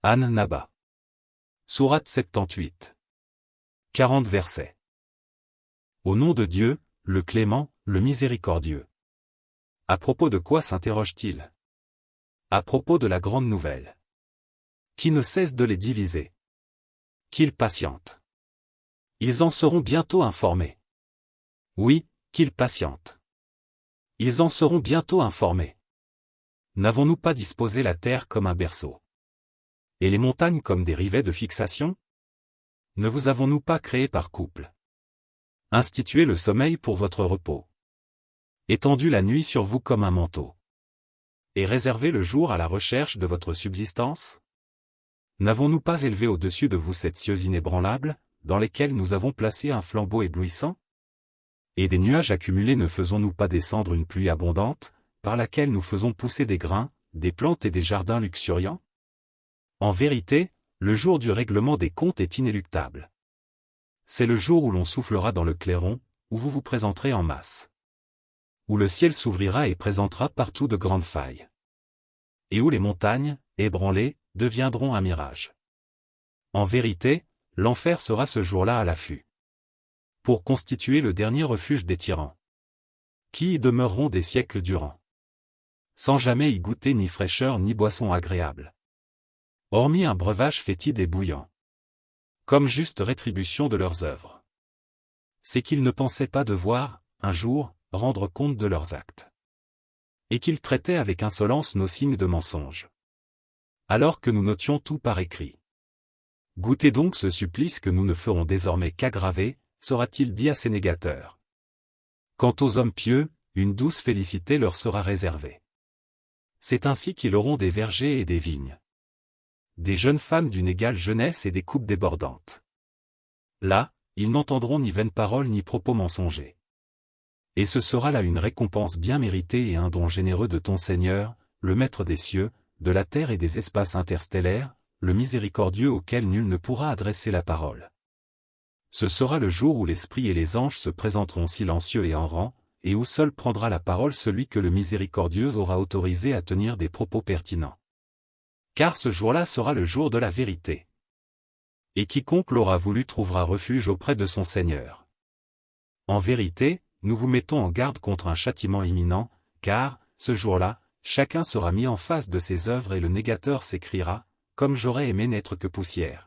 An-Naba. Sourate 78. 40 versets. Au nom de Dieu, le clément, le miséricordieux. À propos de quoi s'interroge-t-il? À propos de la grande nouvelle. Qui ne cesse de les diviser. Qu'ils patientent. Ils en seront bientôt informés. Oui, qu'ils patientent. Ils en seront bientôt informés. N'avons-nous pas disposé la terre comme un berceau? Et les montagnes comme des rivets de fixation? Ne vous avons-nous pas créé par couple? Institué le sommeil pour votre repos. Étendu la nuit sur vous comme un manteau. Et réservé le jour à la recherche de votre subsistance? N'avons-nous pas élevé au-dessus de vous sept cieux inébranlables, dans lesquels nous avons placé un flambeau éblouissant? Et des nuages accumulés ne faisons-nous pas descendre une pluie abondante, par laquelle nous faisons pousser des grains, des plantes et des jardins luxuriants? En vérité, le jour du règlement des comptes est inéluctable. C'est le jour où l'on soufflera dans le clairon, où vous vous présenterez en masse. Où le ciel s'ouvrira et présentera partout de grandes failles. Et où les montagnes, ébranlées, deviendront un mirage. En vérité, l'enfer sera ce jour-là à l'affût. Pour constituer le dernier refuge des tyrans. Qui y demeureront des siècles durant. Sans jamais y goûter ni fraîcheur ni boisson agréable. Hormis un breuvage fétide et bouillant. Comme juste rétribution de leurs œuvres. C'est qu'ils ne pensaient pas devoir, un jour, rendre compte de leurs actes. Et qu'ils traitaient avec insolence nos signes de mensonge. Alors que nous notions tout par écrit. Goûtez donc ce supplice que nous ne ferons désormais qu'aggraver, sera-t-il dit à ces négateurs. Quant aux hommes pieux, une douce félicité leur sera réservée. C'est ainsi qu'ils auront des vergers et des vignes. Des jeunes femmes d'une égale jeunesse et des coupes débordantes. Là, ils n'entendront ni vaines paroles ni propos mensongers. Et ce sera là une récompense bien méritée et un don généreux de ton Seigneur, le Maître des cieux, de la terre et des espaces interstellaires, le miséricordieux auquel nul ne pourra adresser la parole. Ce sera le jour où l'Esprit et les anges se présenteront silencieux et en rang, et où seul prendra la parole celui que le miséricordieux aura autorisé à tenir des propos pertinents. Car ce jour-là sera le jour de la vérité. Et quiconque l'aura voulu trouvera refuge auprès de son Seigneur. En vérité, nous vous mettons en garde contre un châtiment imminent, car, ce jour-là, chacun sera mis en face de ses œuvres et le négateur s'écriera, comme j'aurais aimé n'être que poussière.